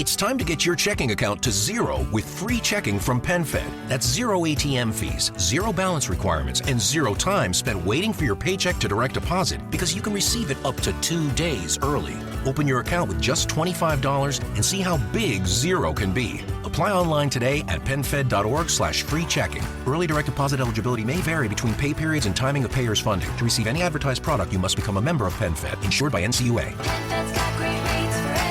It's time to get your checking account to zero with free checking from PenFed. That's zero ATM fees, zero balance requirements, and zero time spent waiting for your paycheck to direct deposit because you can receive it up to 2 days early. Open your account with just $25 and see how big zero can be. Apply online today at PenFed.org/free checking. Early direct deposit eligibility may vary between pay periods and timing of payer's funding. To receive any advertised product, you must become a member of PenFed, insured by NCUA. PenFed's got great rates for everyone.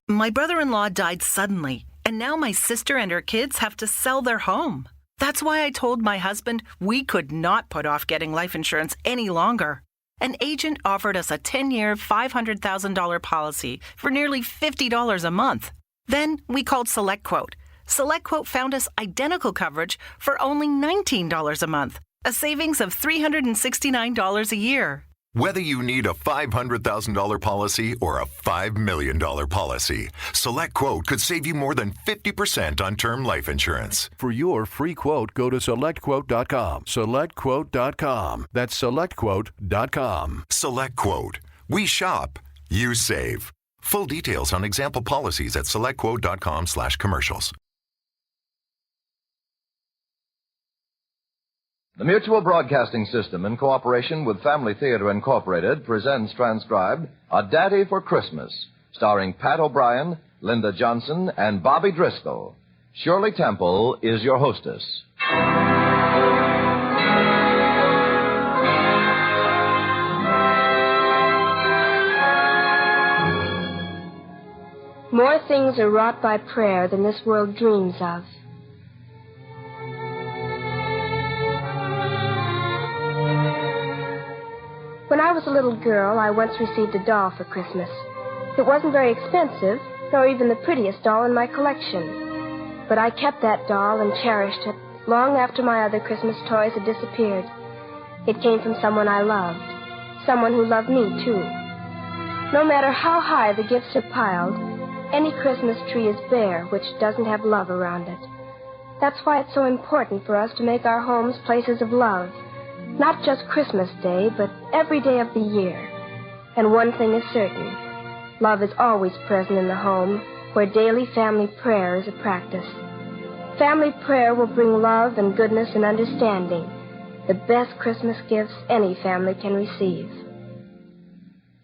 My brother-in-law died suddenly, and now my sister and her kids have to sell their home. That's why I told my husband we could not put off getting life insurance any longer. An agent offered us a 10-year, $500,000 policy for nearly $50 a month. Then we called SelectQuote. SelectQuote found us identical coverage for only $19 a month, a savings of $369 a year. Whether you need a $500,000 policy or a $5 million policy, SelectQuote could save you more than 50% on term life insurance. For your free quote, go to SelectQuote.com. SelectQuote.com. That's SelectQuote.com. SelectQuote. We shop. You save. Full details on example policies at SelectQuote.com/commercials. The Mutual Broadcasting System, in cooperation with Family Theater Incorporated, presents transcribed A Daddy for Christmas, starring Pat O'Brien, Linda Johnson, and Bobby Driscoll. Shirley Temple is your hostess. More things are wrought by prayer than this world dreams of. When I was a little girl, I once received a doll for Christmas. It wasn't very expensive, nor even the prettiest doll in my collection. But I kept that doll and cherished it long after my other Christmas toys had disappeared. It came from someone I loved, someone who loved me, too. No matter how high the gifts are piled, any Christmas tree is bare which doesn't have love around it. That's why it's so important for us to make our homes places of love. Not just Christmas Day, but every day of the year. And one thing is certain. Love is always present in the home where daily family prayer is a practice. Family prayer will bring love and goodness and understanding, the best Christmas gifts any family can receive.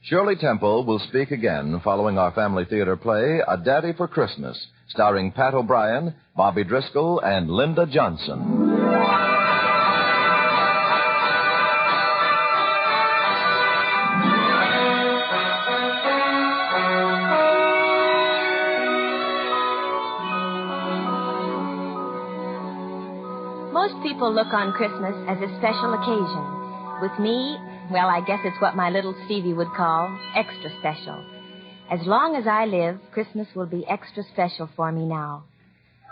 Shirley Temple will speak again following our Family Theater play, A Daddy for Christmas, starring Pat O'Brien, Bobby Driscoll, and Linda Johnson. Most people look on Christmas as a special occasion. With me, well, I guess it's what my little Stevie would call extra special. As long as I live, Christmas will be extra special for me now.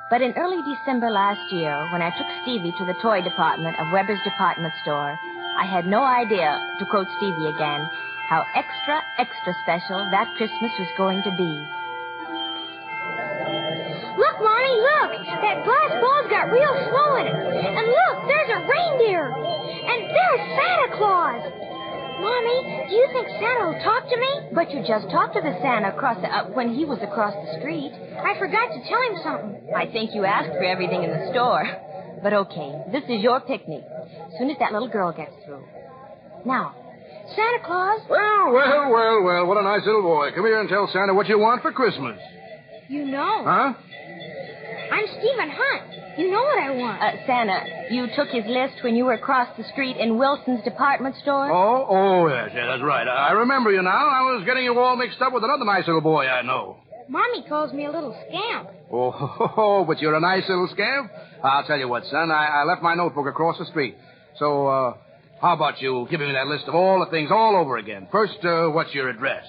But in early December last year, when I took Stevie to the toy department of Weber's department store, I had no idea, to quote Stevie again, how extra, extra special that Christmas was going to be. Look, Mommy, look! That glass ball's got real snow in it. And look, there's a reindeer. And there's Santa Claus. Mommy, do you think Santa will talk to me? But you just talked to the Santa when he was across the street. I forgot to tell him something. I think you asked for everything in the store. But okay, this is your picnic. As soon as that little girl gets through. Now, Santa Claus. Well, what a nice little boy. Come here and tell Santa what you want for Christmas. You know. Huh? I'm Stephen Hunt. You know what I want. Santa, you took his list when you were across the street in Wilson's department store? Oh, yes, that's right. I remember you now. I was getting you all mixed up with another nice little boy I know. Mommy calls me a little scamp. Oh, but you're a nice little scamp. I'll tell you what, son. I left my notebook across the street. So, how about you giving me that list of all the things all over again? First, what's your address?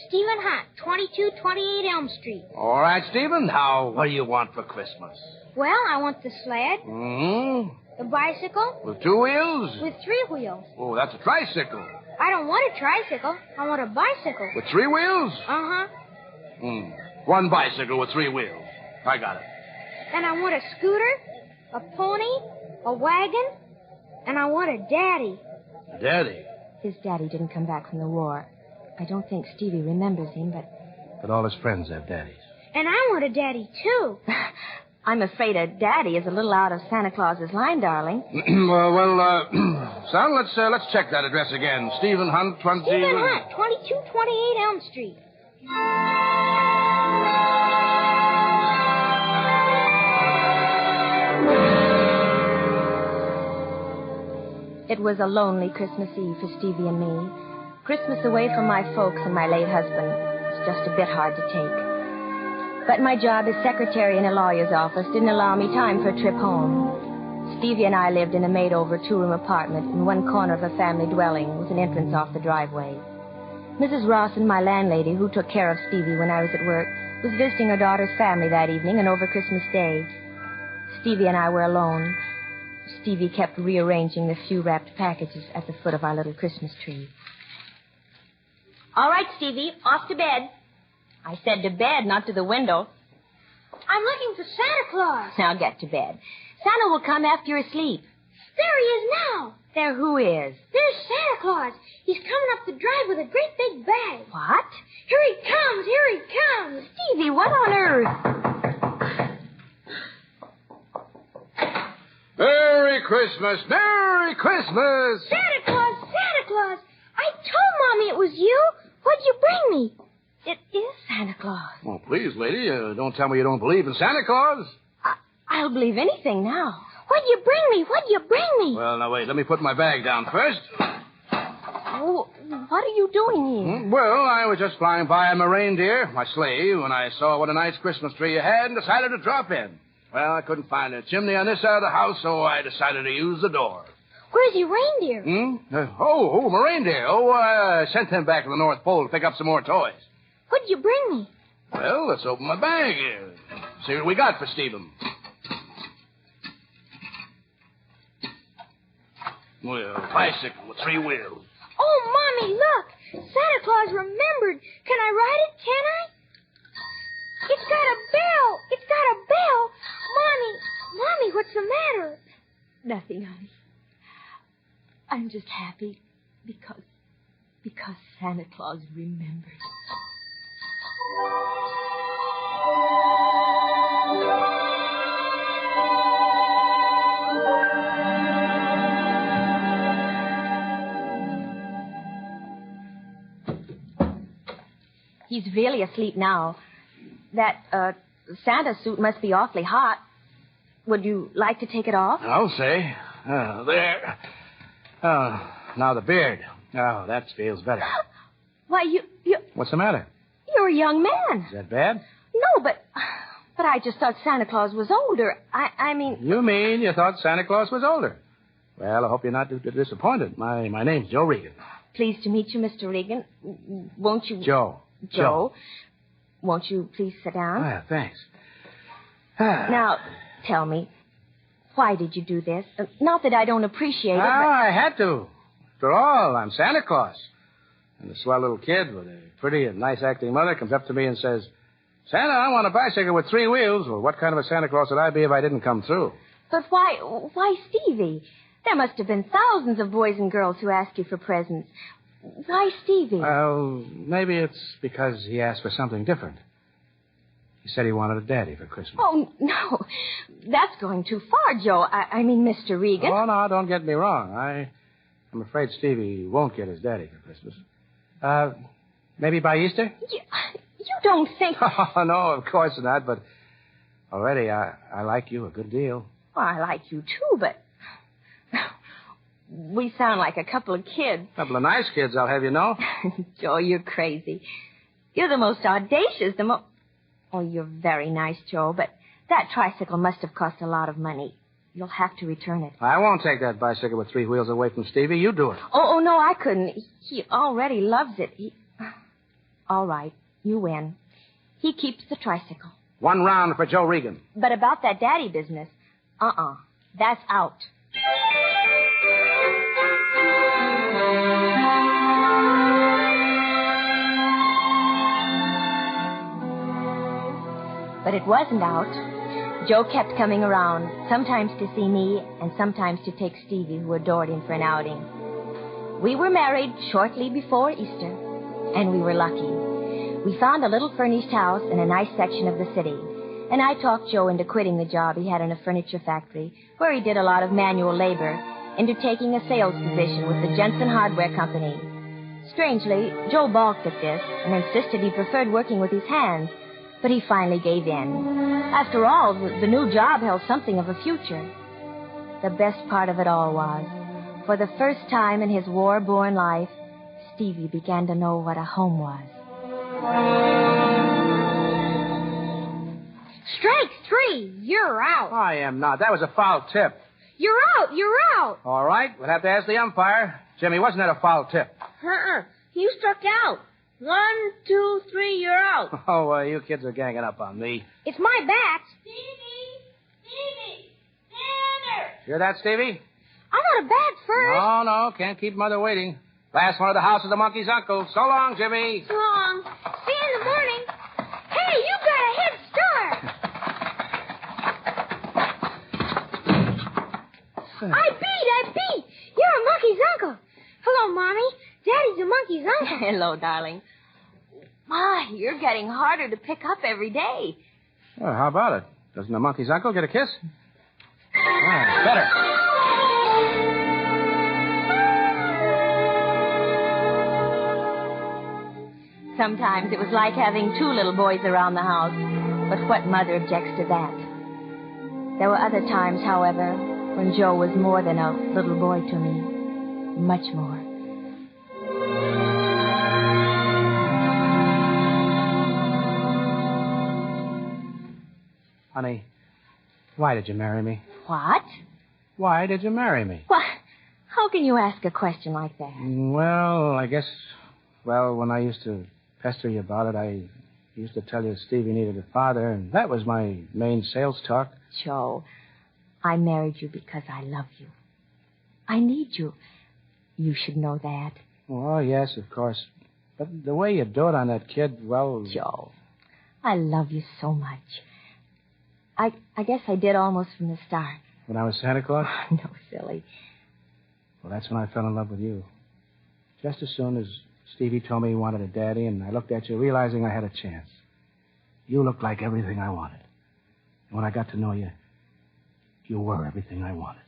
Stephen Hunt, 2228 Elm Street. All right, Stephen. Now, what do you want for Christmas? Well, I want the sled. Mm-hmm. The bicycle. With 2 wheels? With 3 wheels. Oh, that's a tricycle. I don't want a tricycle. I want a bicycle. With 3 wheels? Uh-huh. 1 bicycle with 3 wheels. I got it. And I want a scooter, a pony, a wagon, and I want a daddy. Daddy? His daddy didn't come back from the war. I don't think Stevie remembers him, but But all his friends have daddies. And I want a daddy, too. I'm afraid a daddy is a little out of Santa Claus's line, darling. Son, let's check that address again. Stephen Hunt, 20... Stephen Hunt, 2228 Elm Street. It was a lonely Christmas Eve for Stevie and me. Christmas away from my folks and my late husband was just a bit hard to take. But my job as secretary in a lawyer's office didn't allow me time for a trip home. Stevie and I lived in a made-over two-room apartment in one corner of a family dwelling with an entrance off the driveway. Mrs. Rawson, my landlady, who took care of Stevie when I was at work, was visiting her daughter's family that evening and over Christmas Day. Stevie and I were alone. Stevie kept rearranging the few wrapped packages at the foot of our little Christmas tree. All right, Stevie, off to bed. I said to bed, not to the window. I'm looking for Santa Claus. Now get to bed. Santa will come after you're asleep. There he is now. There who is? There's Santa Claus. He's coming up the drive with a great big bag. What? Here he comes. Here he comes. Stevie, what on earth? Merry Christmas! Merry Christmas! Santa Claus, Santa Claus. I told Mommy it was you. What'd you bring me? It is Santa Claus. Oh, please, lady, don't tell me you don't believe in Santa Claus. I'll believe anything now. What'd you bring me? What'd you bring me? Well, now, wait. Let me put my bag down first. Oh, what are you doing here? Well, I was just flying by on my reindeer, my sleigh, when I saw what a nice Christmas tree you had and decided to drop in. Well, I couldn't find a chimney on this side of the house, so I decided to use the door. Where's your reindeer? My reindeer. I sent them back to the North Pole to pick up some more toys. What'd you bring me? Well, let's open my bag here. See what we got for Stephen. Well, bicycle with 3 wheels. Oh, Mommy, look. Santa Claus remembered. Can I ride it, can I? It's got a bell. It's got a bell. Mommy, what's the matter? Nothing, honey. I'm just happy because Santa Claus remembered. He's really asleep now. That, Santa suit must be awfully hot. Would you like to take it off? I'll say. There. Now the beard. Oh, that feels better. Why, you... What's the matter? You're a young man. Is that bad? No, but I just thought Santa Claus was older. I mean... You mean you thought Santa Claus was older? Well, I hope you're not disappointed. My name's Joe Regan. Pleased to meet you, Mr. Regan. Won't you... Joe. Won't you please sit down? Ah, thanks. Now, tell me, why did you do this? Not that I don't appreciate it, but... I had to. After all, I'm Santa Claus. And a swell little kid with a pretty and nice-acting mother comes up to me and says, Santa, I want a bicycle with 3 wheels. Well, what kind of a Santa Claus would I be if I didn't come through? But why Stevie? There must have been thousands of boys and girls who asked you for presents. Why Stevie? Well, maybe it's because he asked for something different. He said he wanted a daddy for Christmas. Oh, no. That's going too far, Joe. I mean, Mr. Regan. Oh, no, don't get me wrong. I'm afraid Stevie won't get his daddy for Christmas. Maybe by Easter? You don't think... Oh, no, of course not, but already I like you a good deal. Well, I like you, too, but... We sound like a couple of kids. A couple of nice kids, I'll have you know. Joe, you're crazy. You're the most audacious, Oh, you're very nice, Joe, but that tricycle must have cost a lot of money. You'll have to return it. I won't take that bicycle with 3 wheels away from Stevie. You do it. Oh, no, I couldn't. He already loves it. All right, you win. He keeps the tricycle. 1 round for Joe Regan. But about that daddy business, that's out. But it wasn't out. Joe kept coming around, sometimes to see me and sometimes to take Stevie, who adored him, for an outing. We were married shortly before Easter, and we were lucky. We found a little furnished house in a nice section of the city, and I talked Joe into quitting the job he had in a furniture factory, where he did a lot of manual labor, into taking a sales position with the Jensen Hardware Company. Strangely, Joe balked at this and insisted he preferred working with his hands, but he finally gave in. After all, the new job held something of a future. The best part of it all was, for the first time in his war-born life, Stevie began to know what a home was. Strike three. You're out. I am not. That was a foul tip. You're out. You're out. All right, we'll have to ask the umpire. Jimmy, wasn't that a foul tip? You struck out. 1, 2, 3, you're out. Oh, you kids are ganging up on me. It's my bat. Stevie! Dinner! Hear that, Stevie? I got a bat first. No, can't keep Mother waiting. Last one at the house of the monkey's uncle. So long, Jimmy. So long. See you in the morning. Hey, you got a head start. I beat. You're a monkey's uncle. Hello, Mommy. Daddy's a monkey's uncle. Hello, darling. My, you're getting harder to pick up every day. Well, how about it? Doesn't a monkey's uncle get a kiss? Better. Sometimes it was like having two little boys around the house, but what mother objects to that? There were other times, however, when Joe was more than a little boy to me. Much more. Honey, why did you marry me? What? Why did you marry me? What? How can you ask a question like that? Well, I guess, when I used to pester you about it, I used to tell you Stevie needed a father, and that was my main sales talk. Joe, I married you because I love you. I need you. You should know that. Well, yes, of course. But the way you do it on that kid, well... Joe, I love you so much. I guess I did almost from the start. When I was Santa Claus? No, silly. Well, that's when I fell in love with you. Just as soon as Stevie told me he wanted a daddy, and I looked at you realizing I had a chance. You looked like everything I wanted. And when I got to know you, you were everything I wanted.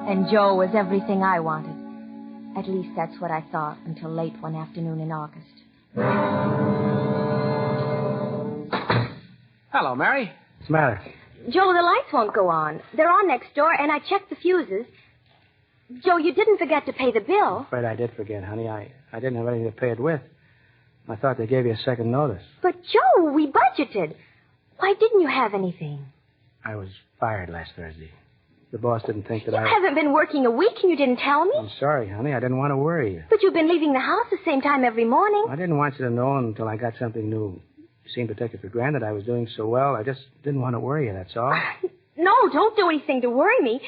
And Joe was everything I wanted. At least that's what I thought until late one afternoon in August. Hello, Mary. What's the matter? Joe, the lights won't go on. They're on next door, and I checked the fuses. Joe, you didn't forget to pay the bill. I'm afraid I did forget, honey. I didn't have anything to pay it with. I thought they gave you a second notice. But, Joe, we budgeted. Why didn't you have anything? I was fired last Thursday. The boss didn't think that You haven't been working a week and you didn't tell me? I'm sorry, honey. I didn't want to worry you. But you've been leaving the house the same time every morning. I didn't want you to know until I got something new. You seemed to take it for granted I was doing so well. I just didn't want to worry you, that's all. No, don't do anything to worry me.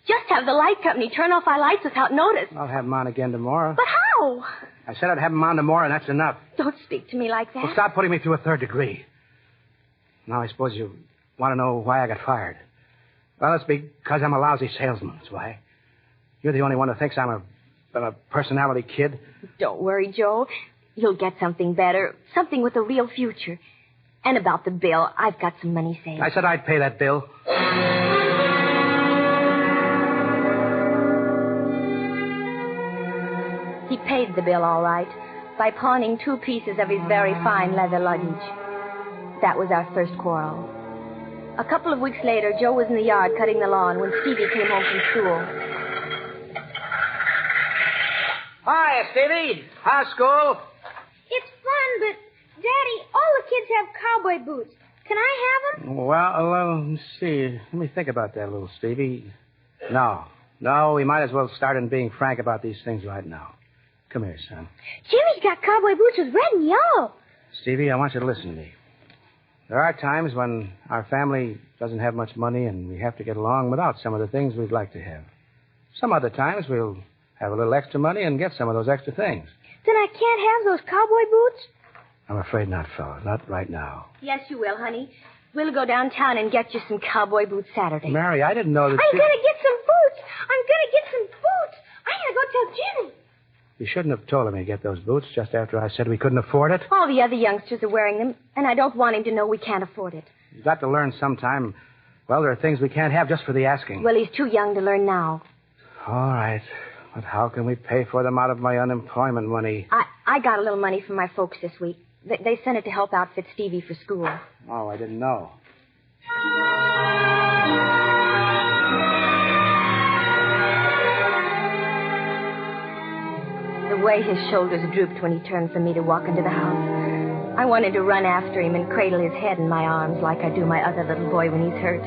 Just have the light company turn off our lights without notice. I'll have them on again tomorrow. But how? I said I'd have them on tomorrow, and that's enough. Don't speak to me like that. Well, stop putting me through a third degree. Now I suppose you want to know why I got fired. Well, it's because I'm a lousy salesman, that's why. You're the only one who thinks I'm a personality kid. Don't worry, Joe. You'll get something better, something with a real future. And about the bill, I've got some money saved. I said I'd pay that bill. He paid the bill all right by pawning 2 pieces of his very fine leather luggage. That was our first quarrel. A couple of weeks later, Joe was in the yard cutting the lawn when Stevie came home from school. Hi, Stevie. How's school? It's fun, but, Daddy, all the kids have cowboy boots. Can I have them? Well, let's see. Let me think about that, little Stevie. No, we might as well start in being frank about these things right now. Come here, son. Jimmy's got cowboy boots with red and yellow. Stevie, I want you to listen to me. There are times when our family doesn't have much money and we have to get along without some of the things we'd like to have. Some other times we'll have a little extra money and get some of those extra things. Then I can't have those cowboy boots? I'm afraid not, fella. Not right now. Yes, you will, honey. We'll go downtown and get you some cowboy boots Saturday. Mary, I didn't know that I'm going to get some boots. I gotta go tell Jimmy. You shouldn't have told him to get those boots just after I said we couldn't afford it. All the other youngsters are wearing them, and I don't want him to know we can't afford it. You've got to learn sometime. Well, there are things we can't have just for the asking. Well, he's too young to learn now. All right. But how can we pay for them out of my unemployment money? I got a little money from my folks this week. They sent it to help outfit Stevie for school. Oh, I didn't know. The way his shoulders drooped when he turned for me to walk into the house. I wanted to run after him and cradle his head in my arms like I do my other little boy when he's hurt.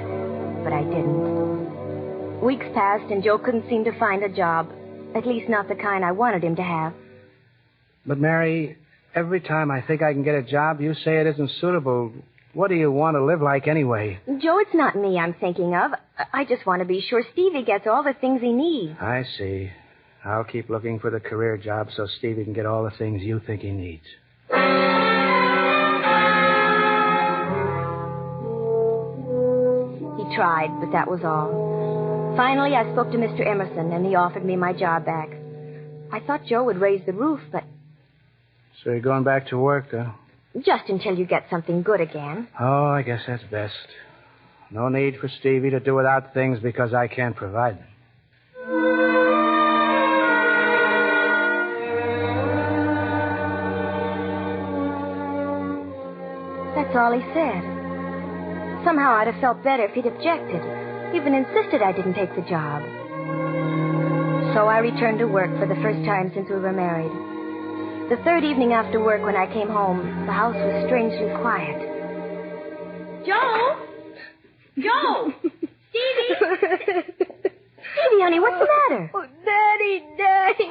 But I didn't. Weeks passed and Joe couldn't seem to find a job. At least not the kind I wanted him to have. But, Mary, every time I think I can get a job, you say it isn't suitable. What do you want to live like anyway? Joe, it's not me I'm thinking of. I just want to be sure Stevie gets all the things he needs. I see. I'll keep looking for the career job so Stevie can get all the things you think he needs. He tried, but that was all. Finally, I spoke to Mr. Emerson, and he offered me my job back. I thought Joe would raise the roof, but... So you're going back to work, huh? Just until you get something good again. Oh, I guess that's best. No need for Stevie to do without things because I can't provide them. That's all he said. Somehow I'd have felt better if he'd objected. Even insisted I didn't take the job. So I returned to work for the first time since we were married. The third evening after work when I came home, the house was strangely quiet. Joe! Joe! Stevie! Stevie, honey, what's the matter? Oh, Daddy.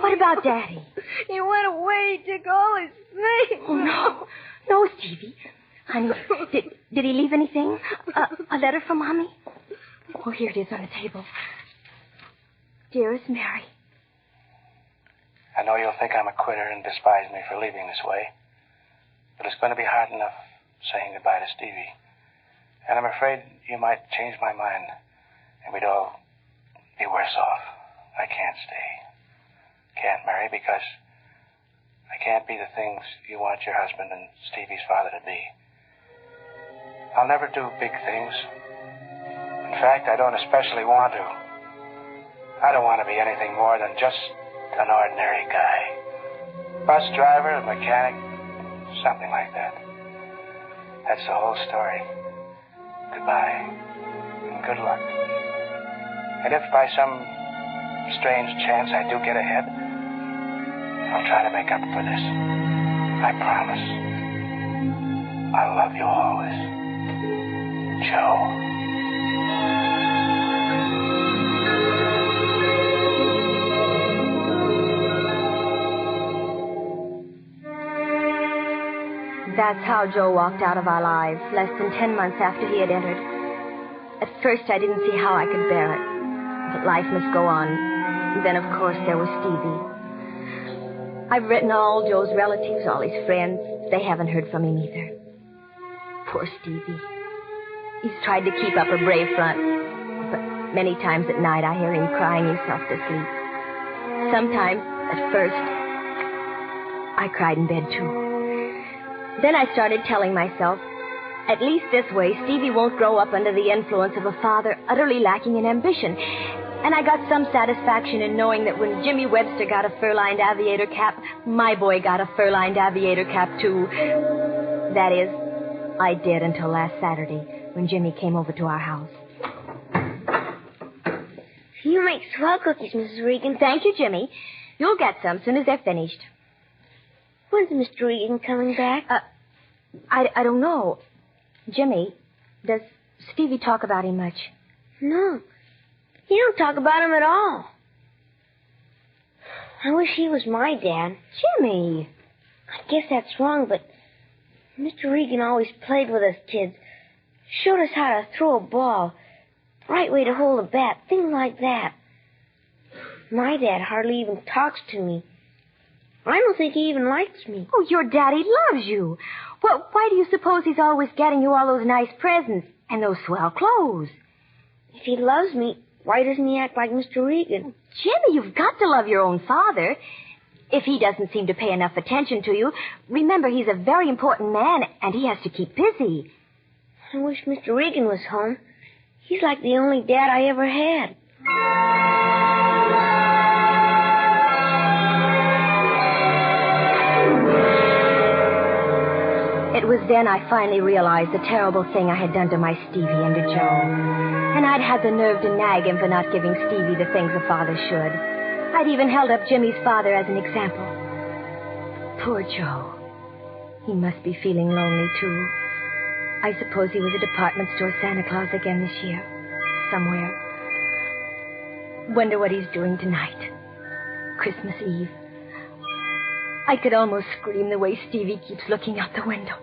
What about Daddy? He went away. He took all his things. Oh, no. No, Stevie. Honey, did he leave anything? A letter from Mommy? Oh, here it is on the table. Dearest Mary. I know you'll think I'm a quitter and despise me for leaving this way, but it's going to be hard enough saying goodbye to Stevie. And I'm afraid you might change my mind, and we'd all be worse off. I can't stay. Can't marry because I can't be the things you want your husband and Stevie's father to be. I'll never do big things. In fact, I don't especially want to. I don't want to be anything more than just an ordinary guy. Bus driver, mechanic, something like that. That's the whole story. Goodbye, and good luck. And if by some strange chance I do get ahead, I'll try to make up for this. I promise. I'll love you always. Joe. That's how Joe walked out of our lives, less than 10 months after he had entered. At first, I didn't see how I could bear it. But life must go on. And then, of course, there was Stevie. I've written all Joe's relatives, all his friends. They haven't heard from him either. Poor Stevie. He's tried to keep up a brave front. But many times at night, I hear him crying himself to sleep. Sometimes, at first, I cried in bed, too. Then I started telling myself, at least this way, Stevie won't grow up under the influence of a father utterly lacking in ambition. And I got some satisfaction in knowing that when Jimmy Webster got a fur-lined aviator cap, my boy got a fur-lined aviator cap, too. That is, I did until last Saturday, when Jimmy came over to our house. You make swell cookies, Mrs. Regan. Thank you, Jimmy. You'll get some soon as they're finished. When's Mr. Regan coming back? I don't know. Jimmy, does Stevie talk about him much? No. He don't talk about him at all. I wish he was my dad. Jimmy! I guess that's wrong, but Mr. Regan always played with us kids. Showed us how to throw a ball, right way to hold a bat, things like that. My dad hardly even talks to me. I don't think he even likes me. Oh, your daddy loves you. Well, why do you suppose he's always getting you all those nice presents and those swell clothes? If he loves me, why doesn't he act like Mr. Regan? Jimmy, you've got to love your own father. If he doesn't seem to pay enough attention to you, remember he's a very important man and he has to keep busy. I wish Mr. Regan was home. He's like the only dad I ever had. It was then I finally realized the terrible thing I had done to my Stevie and to Joe. And I'd had the nerve to nag him for not giving Stevie the things a father should. I'd even held up Jimmy's father as an example. Poor Joe. He must be feeling lonely, too. I suppose he was a department store Santa Claus again this year. Somewhere. Wonder what he's doing tonight. Christmas Eve. I could almost scream the way Stevie keeps looking out the window.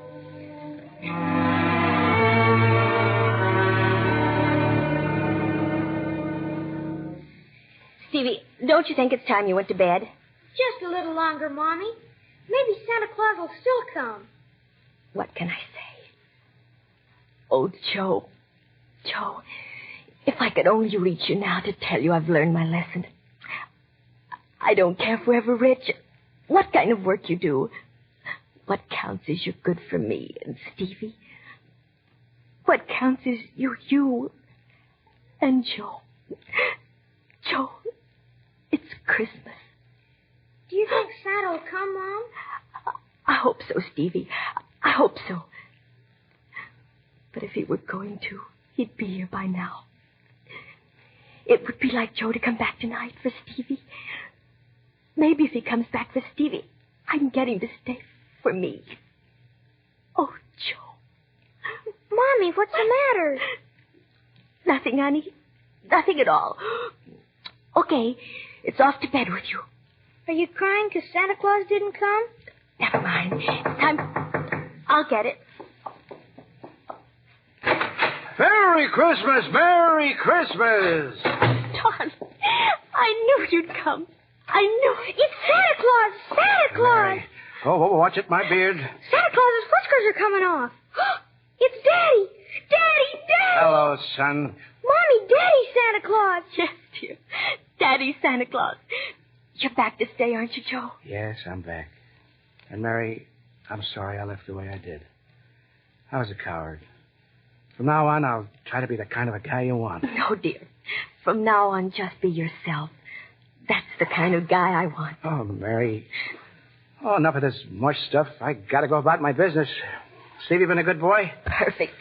Stevie, don't you think it's time you went to bed? Just a little longer, Mommy. Maybe Santa Claus will still come. What can I say? Oh, Joe. Joe, if I could only reach you now to tell you I've learned my lesson. I don't care if we're ever rich, what kind of work you do. What counts is you're good for me and Stevie. What counts is you're you and Joe. Joe, it's Christmas. Do you think Santa will come, Mom? I hope so, Stevie. I hope so. But if he were going to, he'd be here by now. It would be like Joe to come back tonight for Stevie. Maybe if he comes back for Stevie, I can get him to stay for me. Oh, Joe. Mommy, what's the matter? Nothing, honey. Nothing at all. Okay, it's off to bed with you. Are you crying because Santa Claus didn't come? Never mind. It's time. I'll get it. Merry Christmas! Merry Christmas! Darling, I knew you'd come. I knew it. It's Santa Claus! Santa Claus! Mary. Oh, watch it, my beard. Santa Claus's whiskers are coming off. It's Daddy! Daddy! Daddy! Hello, son. Mommy, Daddy's Santa Claus! Yes, dear. Daddy's Santa Claus. You're back to stay, aren't you, Joe? Yes, I'm back. And, Mary, I'm sorry I left the way I did. I was a coward. From now on, I'll try to be the kind of a guy you want. No, dear. From now on, just be yourself. That's the kind of guy I want. Oh, Mary. Oh, enough of this mush stuff. I gotta go about my business. Stevie been a good boy? Perfect.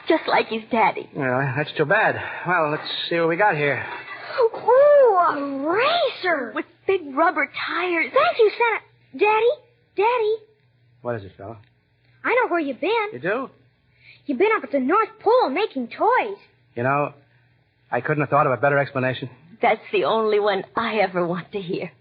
Just like his daddy. Well, that's too bad. Well, let's see what we got here. Ooh, a racer! With big rubber tires. Thank you, Santa. Daddy. What is it, fella? I know where you've been. You do? You've been up at the North Pole making toys. You know, I couldn't have thought of a better explanation. That's the only one I ever want to hear.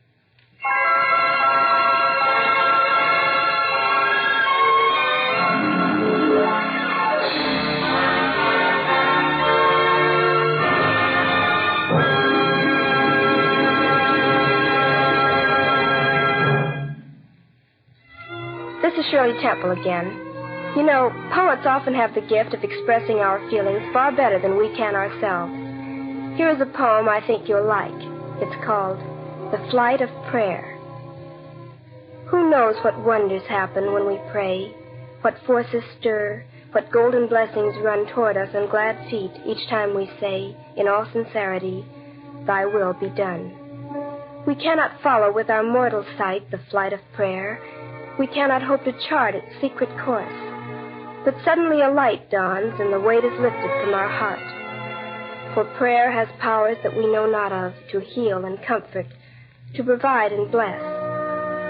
This is Shirley Temple again. You know, poets often have the gift of expressing our feelings far better than we can ourselves. Here is a poem I think you'll like. It's called The Flight of Prayer. Who knows what wonders happen when we pray, what forces stir, what golden blessings run toward us on glad feet each time we say, in all sincerity, Thy will be done. We cannot follow with our mortal sight the flight of prayer. We cannot hope to chart its secret course. But suddenly a light dawns and the weight is lifted from our heart. For prayer has powers that we know not of, to heal and comfort, to provide and bless.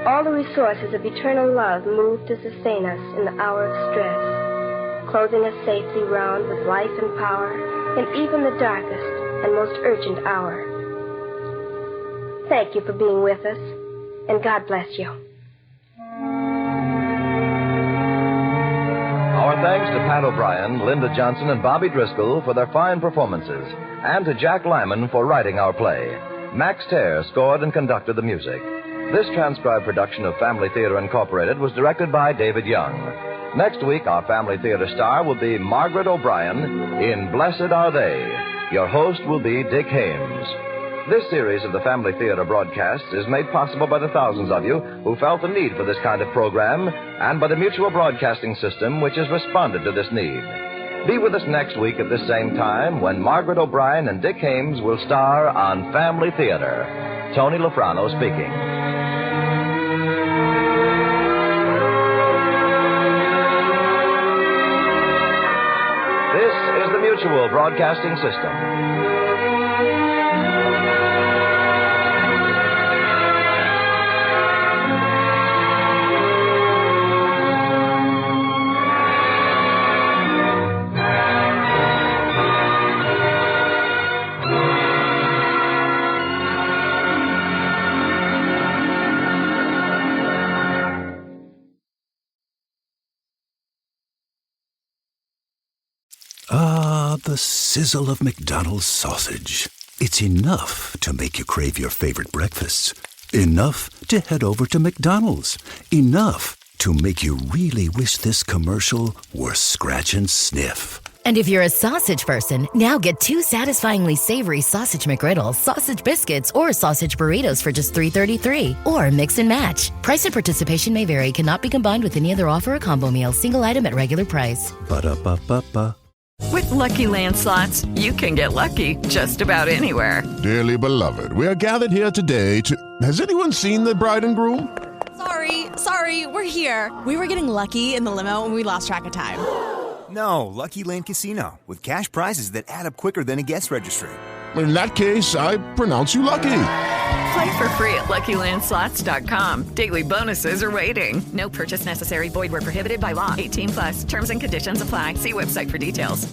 All the resources of eternal love move to sustain us in the hour of stress, clothing us safely round with life and power in even the darkest and most urgent hour. Thank you for being with us, and God bless you. Our thanks to Pat O'Brien, Linda Johnson, and Bobby Driscoll for their fine performances, and to Jack Lyman for writing our play. Max Terre scored and conducted the music. This transcribed production of Family Theater Incorporated was directed by David Young. Next week, our Family Theater star will be Margaret O'Brien in Blessed Are They. Your host will be Dick Haymes. This series of the Family Theater broadcasts is made possible by the thousands of you who felt the need for this kind of program and by the Mutual Broadcasting System, which has responded to this need. Be with us next week at this same time when Margaret O'Brien and Dick Haymes will star on Family Theater. Tony Lafrano speaking. This is the Mutual Broadcasting System. Ah, the sizzle of McDonald's sausage. It's enough to make you crave your favorite breakfasts. Enough to head over to McDonald's. Enough to make you really wish this commercial were scratch and sniff. And if you're a sausage person, now get 2 satisfyingly savory sausage McGriddles, sausage biscuits, or sausage burritos for just $3.33. Or mix and match. Price and participation may vary. Cannot be combined with any other offer or combo meal. Single item at regular price. Ba-da-ba-ba-ba. With Lucky Land Slots, you can get lucky just about anywhere. Dearly beloved, we are gathered here today to... Has anyone seen the bride and groom? Sorry, we're here. We were getting lucky in the limo and we lost track of time. No, Lucky Land Casino, with cash prizes that add up quicker than a guest registry. In that case, I pronounce you lucky. Play for free at LuckyLandSlots.com. Daily bonuses are waiting. No purchase necessary. Void where prohibited by law. 18+. Terms and conditions apply. See website for details.